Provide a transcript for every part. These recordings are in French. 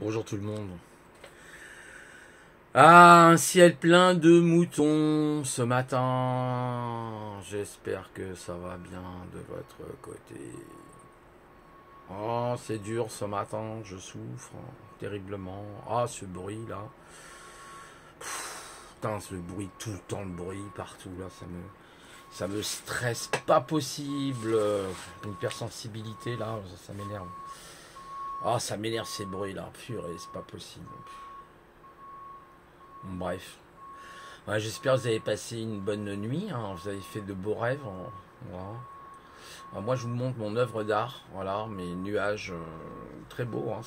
Bonjour tout le monde. Ah, un ciel plein de moutons ce matin. J'espère que ça va bien de votre côté. Oh, c'est dur ce matin, je souffre terriblement. Ah, ce bruit là. Putain, ce bruit, tout le temps le bruit, partout là, ça me stresse pas possible. Une hypersensibilité là, ça m'énerve. Ah, ça m'énerve ces bruits là, purée, c'est pas possible. Bref. Ouais, j'espère que vous avez passé une bonne nuit, hein. Vous avez fait de beaux rêves, hein. Voilà. Alors moi, je vous montre mon œuvre d'art. Voilà, mes nuages très beaux, hein.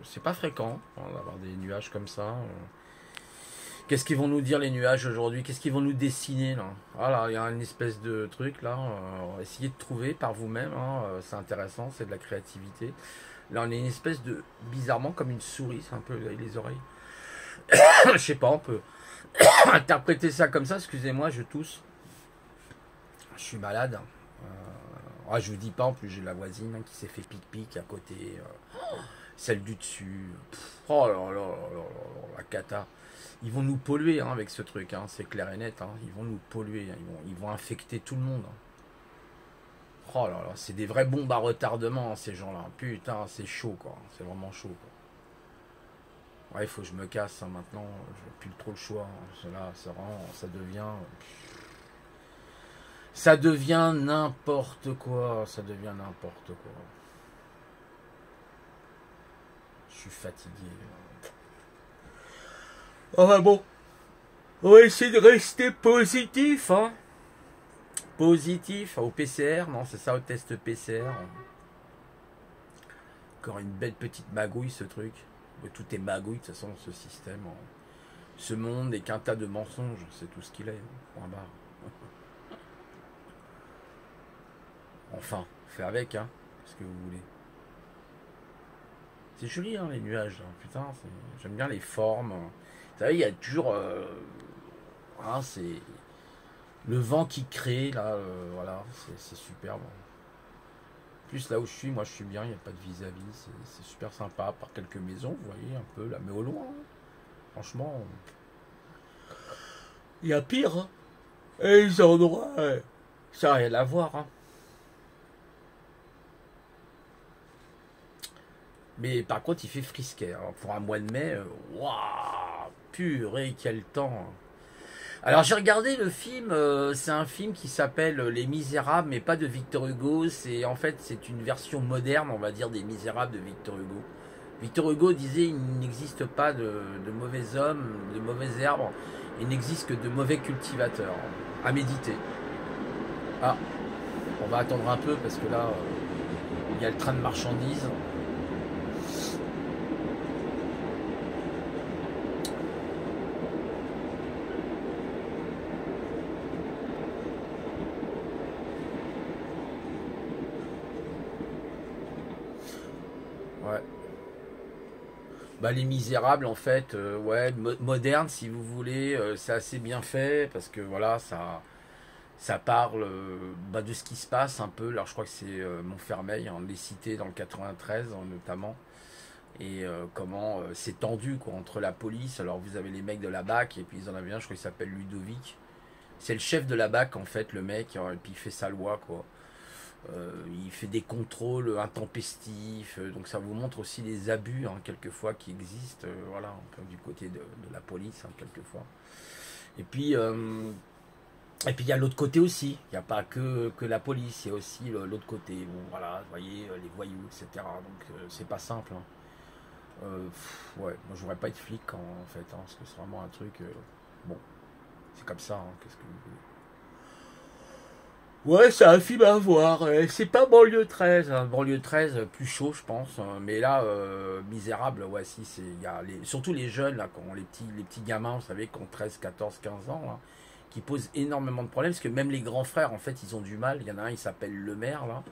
C'est pas fréquent, hein, d'avoir des nuages comme ça. Qu'est-ce qu'ils vont nous dire les nuages aujourd'hui? Qu'est-ce qu'ils vont nous dessiner là? Voilà, il y a une espèce de truc là. Essayez de trouver par vous-même, hein. C'est intéressant, c'est de la créativité. Là, on est une espèce de bizarrement comme une souris, c'est un peu avec les oreilles. Je sais pas, on peut interpréter ça comme ça. Excusez-moi, je tousse. Je suis malade. Je vous dis pas, en plus j'ai la voisine, hein, qui s'est fait pic-pic à côté. Celle du dessus. Oh là là là là là, la cata. Ils vont nous polluer, hein, avec ce truc, hein, c'est clair et net. Hein. Ils vont nous polluer, hein. Ils vont infecter tout le monde, hein. Oh là là, c'est des vrais bombes à retardement, hein, ces gens-là. Putain, c'est chaud, quoi. C'est vraiment chaud, quoi. Ouais, il faut que je me casse, hein, maintenant. J'ai plus trop le choix, hein. Là, ça devient. Ça devient n'importe quoi. Ça devient n'importe quoi. Je suis fatigué. Oh bah bon. On va essayer de rester positif, hein. Positif au PCR. Non, c'est ça, au test PCR. Encore une belle petite magouille, ce truc. Mais tout est magouille, de toute façon, ce système. Ce monde n'est qu'un tas de mensonges. C'est tout ce qu'il est. Point barre. Enfin, fait avec, hein. Ce que vous voulez. C'est joli, hein, les nuages, hein. Putain, j'aime bien les formes. Vous savez, il y a toujours. C'est le vent qui crée, là, voilà, c'est superbe. Plus là où je suis, moi je suis bien, il n'y a pas de vis-à-vis, c'est super sympa, par quelques maisons, vous voyez, un peu là, mais au loin, hein. Franchement, il y a pire, hein. Et les endroits, ça n'a rien à voir, hein. Mais par contre, il fait frisquet, hein. Pour un mois de mai, waouh, purée, quel temps, hein. Alors j'ai regardé le film, c'est un film qui s'appelle Les Misérables, mais pas de Victor Hugo. C'est une version moderne, on va dire, des Misérables de Victor Hugo. Victor Hugo disait il n'existe pas de mauvais hommes, de mauvais herbes, il n'existe que de mauvais cultivateurs. À méditer. Ah, on va attendre un peu parce que là, il y a le train de marchandises. Ouais. Bah, Les Misérables, en fait, ouais, moderne si vous voulez, c'est assez bien fait parce que voilà, ça parle, de ce qui se passe un peu. Alors je crois que c'est Montfermeil, hein, les cités dans le 93, hein, notamment, et comment c'est tendu, quoi, entre la police. Alors vous avez les mecs de la BAC et puis ils en avaient un, je crois qu'il s'appelle Ludovic. C'est le chef de la BAC en fait, le mec, hein, et puis il fait sa loi, quoi. Il fait des contrôles intempestifs, donc ça vous montre aussi les abus, hein, quelquefois, qui existent, voilà, un peu du côté de la police, hein, quelquefois. Et puis, il y a l'autre côté aussi. Il n'y a pas que la police, il y a aussi l'autre côté. Bon, voilà, vous voyez, les voyous, etc. Donc c'est pas simple, hein. Ouais, moi je voudrais pas être flic en fait, hein, parce que c'est vraiment un truc. Bon, c'est comme ça, hein, qu'est-ce que vous voulez. Ouais, c'est un film à voir. C'est pas Banlieue 13, hein. Banlieue 13, plus chaud, je pense, hein. Mais là, Misérable, ouais, si, surtout les jeunes, là, qui ont les petits gamins, vous savez, qui ont 13, 14, 15 ans, là, qui posent énormément de problèmes, parce que même les grands frères, en fait, ils ont du mal. Il y en a un, il s'appelle le maire, là.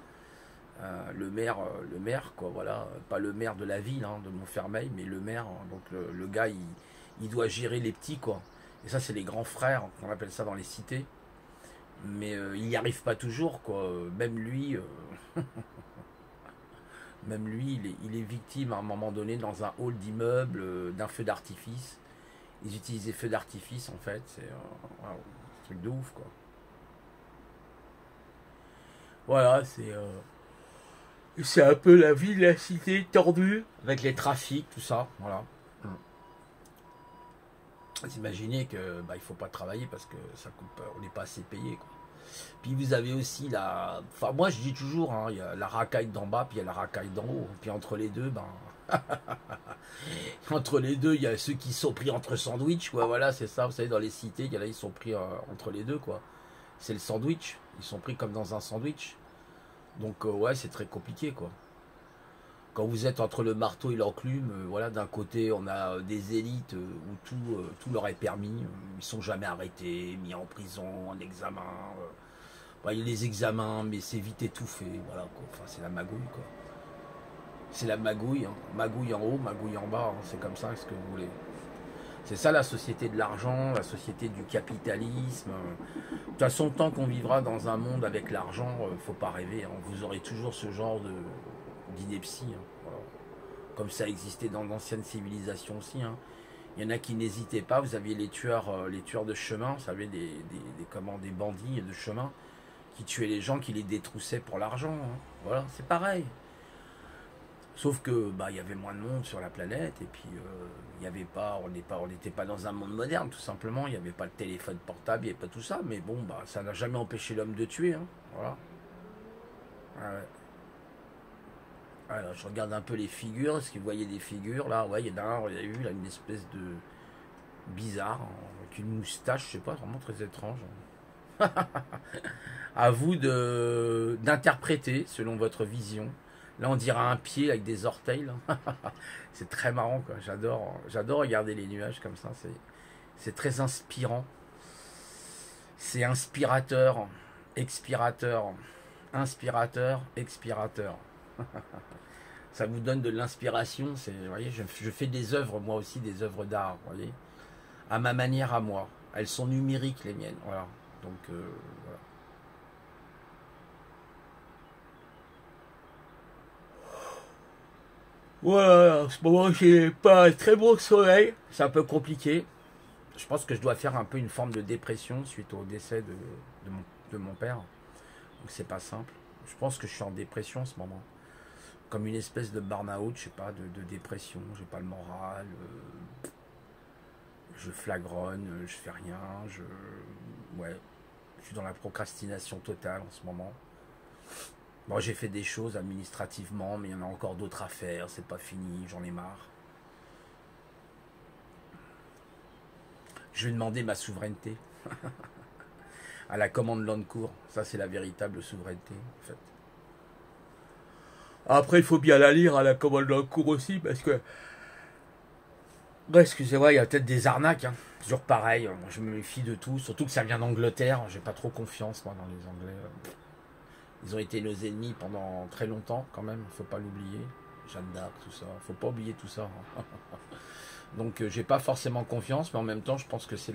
Le maire, quoi, voilà. Pas le maire de la ville, hein, de Montfermeil, mais le maire, hein. Donc le gars, il doit gérer les petits, quoi. Et ça, c'est les grands frères, on appelle ça dans les cités. Mais il n'y arrive pas toujours, quoi. Même lui, Même lui, il est victime à un moment donné dans un hall d'immeuble d'un feu d'artifice. Ils utilisent des feux d'artifice en fait. C'est un truc de ouf quoi. Voilà, c'est un peu la vie de la cité tordue. Avec les trafics, tout ça. Voilà. Vous imaginez que il faut pas travailler parce que ça coupe, on n'est pas assez payé quoi. Puis vous avez aussi la. Enfin moi je dis toujours, hein, il y a la racaille d'en bas, puis il y a la racaille d'en haut. Puis entre les deux, entre les deux, il y a ceux qui sont pris entre sandwich, quoi. Voilà, c'est ça. Vous savez, dans les cités, il y en a, ils sont pris entre les deux, quoi. C'est le sandwich. Ils sont pris comme dans un sandwich. Donc ouais, c'est très compliqué, quoi. Quand vous êtes entre le marteau et l'enclume, voilà, d'un côté on a des élites où tout leur est permis, ils sont jamais arrêtés, mis en prison, en examen. Il y a les examens, mais c'est vite étouffé, voilà quoi. Enfin, c'est la magouille quoi. C'est la magouille, hein. Magouille en haut, magouille en bas, hein. C'est comme ça, ce que vous voulez. C'est ça la société de l'argent, la société du capitalisme. De toute façon, tant qu'on vivra dans un monde avec l'argent, faut pas rêver, hein. Vous aurez toujours ce genre d'ineptie, hein. Voilà. Comme ça existait dans d'anciennes civilisations aussi, hein. Il y en a qui n'hésitaient pas. Vous aviez les tueurs de chemin, vous savez, des bandits de chemin qui tuaient les gens, qui les détroussaient pour l'argent, hein. Voilà, c'est pareil. Sauf que il y avait moins de monde sur la planète et puis il y avait pas, on n'était pas dans un monde moderne tout simplement. Il n'y avait pas le téléphone portable, il n'y avait pas tout ça. Mais bon, ça n'a jamais empêché l'homme de tuer, hein. Voilà. Ah ouais. Alors, je regarde un peu les figures. Est-ce que vous voyez des figures là? Ouais, il y en a un, il y a eu là une espèce de bizarre avec une moustache, je sais pas, vraiment très étrange. À vous de d'interpréter selon votre vision. Là, on dirait un pied avec des orteils. C'est très marrant, quoi. J'adore regarder les nuages comme ça. C'est très inspirant. C'est inspirateur, expirateur, inspirateur, expirateur. Ça vous donne de l'inspiration. Vous voyez, je fais des œuvres, moi aussi, des œuvres d'art, vous voyez, à ma manière, à moi. Elles sont numériques, les miennes. Voilà. Donc, voilà. Voilà, en ce moment j'ai pas un très bon soleil. C'est un peu compliqué. Je pense que je dois faire un peu une forme de dépression suite au décès de mon père. Donc c'est pas simple. Je pense que je suis en dépression en ce moment. Comme une espèce de burn-out, je sais pas, de dépression. J'ai pas le moral. Je flagronne, je fais rien. Ouais, je suis dans la procrastination totale en ce moment. Bon, j'ai fait des choses administrativement, mais il y en a encore d'autres à faire. C'est pas fini, j'en ai marre. Je vais demander ma souveraineté à la commande Landcourt. Ça, c'est la véritable souveraineté, en fait. Après, il faut bien la lire à la commande Landcourt aussi, parce que, excusez-moi, il y a peut-être des arnaques, hein. Toujours pareil, moi, je me méfie de tout, surtout que ça vient d'Angleterre. J'ai pas trop confiance, moi, dans les Anglais. Ils ont été nos ennemis pendant très longtemps, quand même, faut pas l'oublier. Jeanne d'Arc, tout ça, faut pas oublier tout ça, hein. Donc j'ai pas forcément confiance, mais en même temps je pense que c'est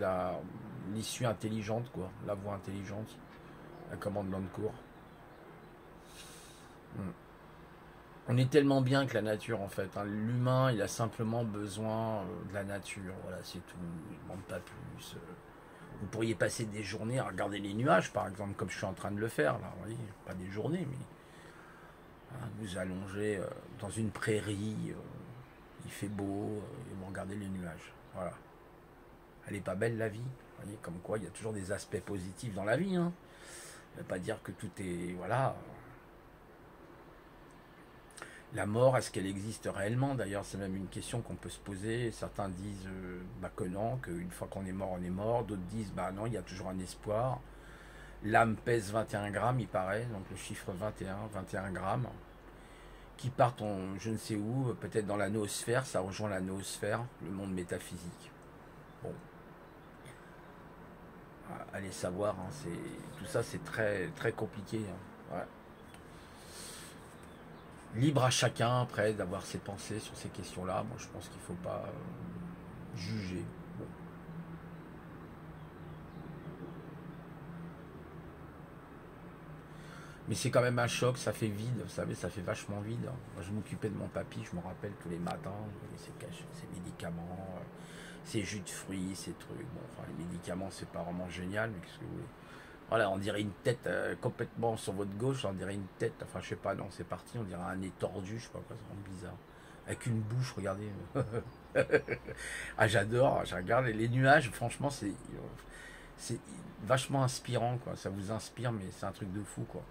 l'issue intelligente, quoi, la voie intelligente, la commande Landcourt. Hmm. On est tellement bien que la nature en fait, hein. L'humain il a simplement besoin de la nature, voilà c'est tout, il ne demande pas plus. Vous pourriez passer des journées à regarder les nuages par exemple, comme je suis en train de le faire là, vous voyez, pas des journées, mais hein, vous allongez dans une prairie, il fait beau, et vous regardez les nuages, voilà. Elle est pas belle la vie. Vous voyez, comme quoi il y a toujours des aspects positifs dans la vie, hein. Ça ne veut pas dire que tout est. Voilà. La mort, est-ce qu'elle existe réellement? D'ailleurs, c'est même une question qu'on peut se poser. Certains disent que non, qu'une fois qu'on est mort, on est mort. D'autres disent non, il y a toujours un espoir. L'âme pèse 21 grammes, il paraît, donc le chiffre 21 grammes, qui partent je ne sais où, peut-être dans la noosphère, ça rejoint la noosphère, le monde métaphysique. Bon, allez savoir, hein, tout ça c'est très très compliqué, hein. Ouais. Libre à chacun après d'avoir ses pensées sur ces questions-là. Moi je pense qu'il ne faut pas juger. Bon. Mais c'est quand même un choc, ça fait vide, vous savez, ça fait vachement vide. Moi, je m'occupais de mon papy, je me rappelle tous les matins, ses médicaments, ses jus de fruits, ces trucs. Bon, enfin, les médicaments, c'est pas vraiment génial, mais qu'est-ce que vous voulez. Voilà, on dirait une tête complètement sur votre gauche, on dirait une tête, enfin, je sais pas, non, c'est parti, on dirait un nez tordu, je sais pas quoi, c'est vraiment bizarre. Avec une bouche, regardez. Ah, j'adore, je regarde les nuages, franchement, c'est vachement inspirant, quoi. Ça vous inspire, mais c'est un truc de fou, quoi.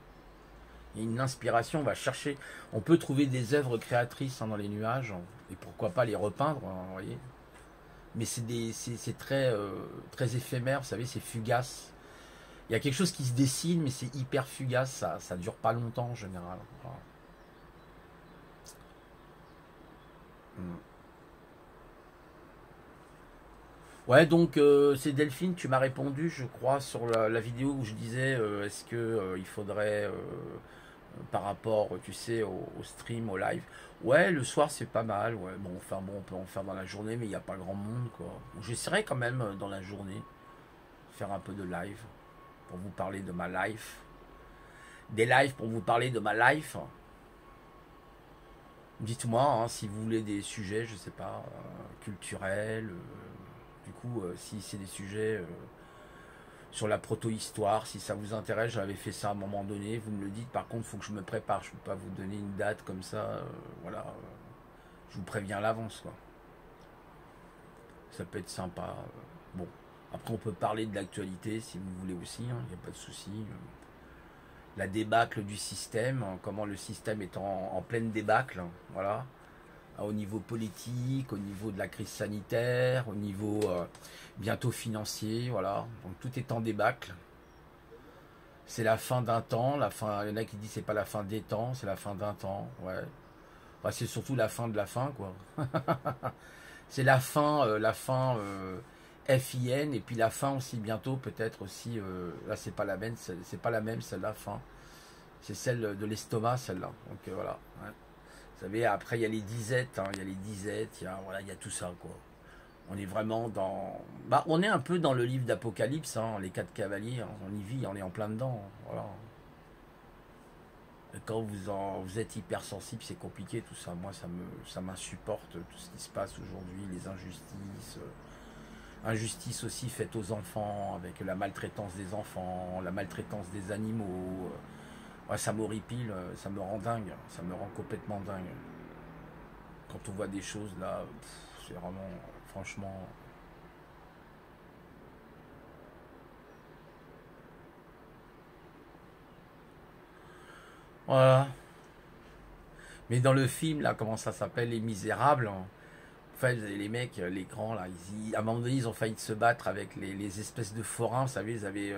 Il y a une inspiration, on va chercher. On peut trouver des œuvres créatrices dans les nuages, et pourquoi pas les repeindre, vous voyez. Mais c'est très, très éphémère, vous savez, c'est fugace. Il y a quelque chose qui se dessine, mais c'est hyper fugace, ça dure pas longtemps en général. Voilà. Ouais, donc c'est Delphine, tu m'as répondu, je crois, sur la vidéo où je disais est-ce que il faudrait par rapport, tu sais, au stream, au live. Ouais, le soir c'est pas mal. Ouais, bon, enfin bon, on peut en faire dans la journée, mais il n'y a pas grand monde, quoi. J'essaierai quand même dans la journée faire un peu de live pour vous parler de ma life, des lives pour vous parler de ma life. Dites-moi hein, si vous voulez des sujets, je sais pas, culturels. Du coup, si c'est des sujets sur la proto-histoire, si ça vous intéresse, j'avais fait ça à un moment donné, vous me le dites. Par contre, il faut que je me prépare, je ne peux pas vous donner une date comme ça. Voilà, je vous préviens à l'avance, quoi. Ça peut être sympa. Bon, après, on peut parler de l'actualité si vous voulez aussi, il n'y a pas de souci. La débâcle du système, hein, comment le système est en pleine débâcle, hein, voilà. Au niveau politique, au niveau de la crise sanitaire, au niveau bientôt financier, voilà. Donc tout est en débâcle. C'est la fin d'un temps, la fin. Il y en a qui disent c'est pas la fin des temps, c'est la fin d'un temps, ouais. Enfin, c'est surtout la fin de la fin, quoi. C'est la fin FIN et puis la fin aussi bientôt peut-être aussi. Là c'est pas la même, c'est pas la même celle-là fin. C'est celle de l'estomac, celle-là. Donc voilà. Ouais. Vous savez, après il y a les disettes, hein, il y a les disettes, voilà, il y a tout ça, quoi. On est vraiment dans. Bah, on est un peu dans le livre d'Apocalypse, hein, les quatre cavaliers, hein, on y vit, on est en plein dedans. Voilà. Et quand vous êtes hypersensible, c'est compliqué tout ça. Moi, ça m'insupporte tout ce qui se passe aujourd'hui, les injustices. Injustice aussi faite aux enfants, avec la maltraitance des enfants, la maltraitance des animaux. Ouais, ça m'horripile, ça me rend dingue, ça me rend complètement dingue. Quand on voit des choses là, c'est vraiment, franchement. Voilà. Mais dans le film, là, comment ça s'appelle, Les Misérables, hein. Enfin, les mecs, les grands, là, à un moment donné, ils ont failli se battre avec les espèces de forains, vous savez, ils avaient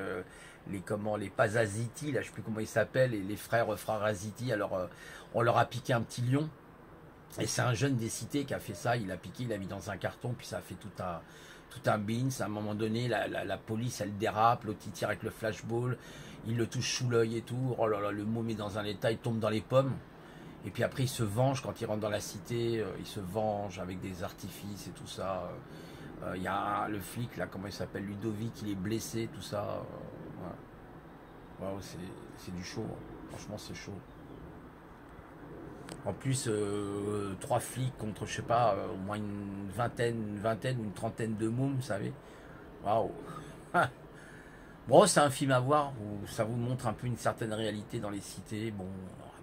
les Pazaziti, là, je sais plus comment ils s'appellent, et les frères Fraraziti, alors on leur a piqué un petit lion, et c'est un jeune des cités qui a fait ça, il a piqué, il l'a mis dans un carton, puis ça a fait tout un beans, à un moment donné, la police, elle dérape, l'autre il tire avec le flashball, il le touche sous l'œil et tout, oh là là, le môme est dans un état, il tombe dans les pommes. Et puis après, il se venge quand il rentre dans la cité. Il se venge avec des artifices et tout ça. Il y a le flic, là, comment il s'appelle, Ludovic, il est blessé, tout ça. Ouais. Ouais, c'est du chaud. Hein. Franchement, c'est chaud. En plus, trois flics contre, je sais pas, au moins une vingtaine ou une trentaine de mômes, vous savez. Waouh. Bon, c'est un film à voir où ça vous montre un peu une certaine réalité dans les cités. Bon,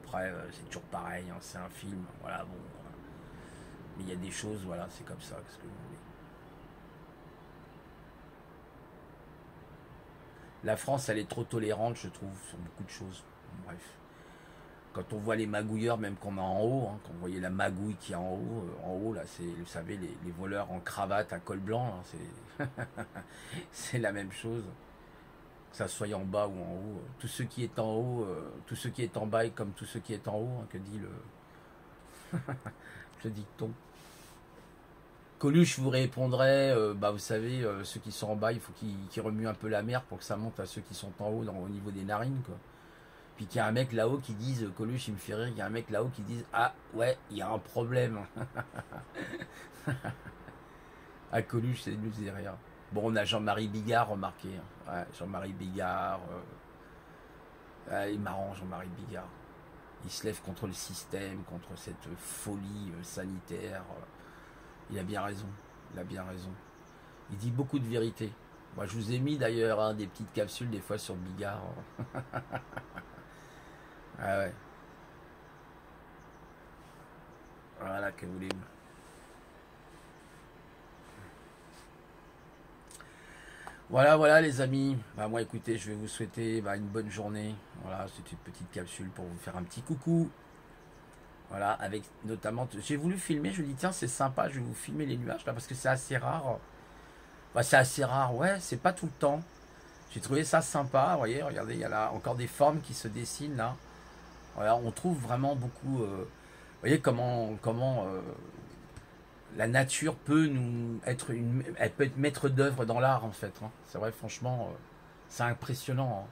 après, c'est toujours pareil, hein, c'est un film, voilà, bon. Mais il y a des choses, voilà, c'est comme ça, qu'est-ce que vous voulez. La France, elle est trop tolérante, je trouve, sur beaucoup de choses. Bref. Quand on voit les magouilleurs, même qu'on est en haut, hein, quand vous voyez la magouille qui est en haut, là, c'est, vous savez, les voleurs en cravate à col blanc, hein, c'est la même chose. Que ça soit en bas ou en haut. Tout ce qui est en haut, tout ce qui est en bas est comme tout ce qui est en haut, hein, que dit le dicton. Coluche vous répondrait, bah vous savez, ceux qui sont en bas, il faut qu'ils remuent un peu la mer pour que ça monte à ceux qui sont en haut, au niveau des narines, quoi. Puis qu'il y a un mec là-haut qui dise, Coluche il me fait rire, il y a un mec là-haut qui dise, ah ouais, il y a un problème. À Coluche, c'est nous faisait rire. Bon, on a Jean-Marie Bigard, remarqué. Hein. Ouais, Jean-Marie Bigard. Ah, il est marrant, Jean-Marie Bigard. Il se lève contre le système, contre cette folie sanitaire. Il a bien raison. Il a bien raison. Il dit beaucoup de vérité. Moi, je vous ai mis d'ailleurs des petites capsules des fois sur Bigard. Ah ouais. Voilà, que voulez-vous. Voilà, voilà les amis. Bah, moi écoutez, je vais vous souhaiter une bonne journée. Voilà, c'est une petite capsule pour vous faire un petit coucou. Voilà, avec notamment. J'ai voulu filmer, je me dis tiens, c'est sympa, je vais vous filmer les nuages là parce que c'est assez rare. Bah, c'est assez rare, ouais, c'est pas tout le temps. J'ai trouvé ça sympa, vous voyez, regardez, il y a là encore des formes qui se dessinent là. Voilà, on trouve vraiment beaucoup. Vous voyez comment la nature peut nous être elle peut être maître d'œuvre dans l'art en fait, hein. C'est vrai, franchement, c'est impressionnant, hein.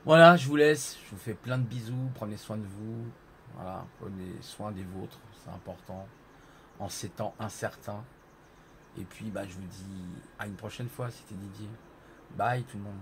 Voilà, je vous laisse, je vous fais plein de bisous, prenez soin de vous, voilà, prenez soin des vôtres, c'est important en ces temps incertains. Et puis je vous dis à une prochaine fois, c'était Didier. Bye tout le monde.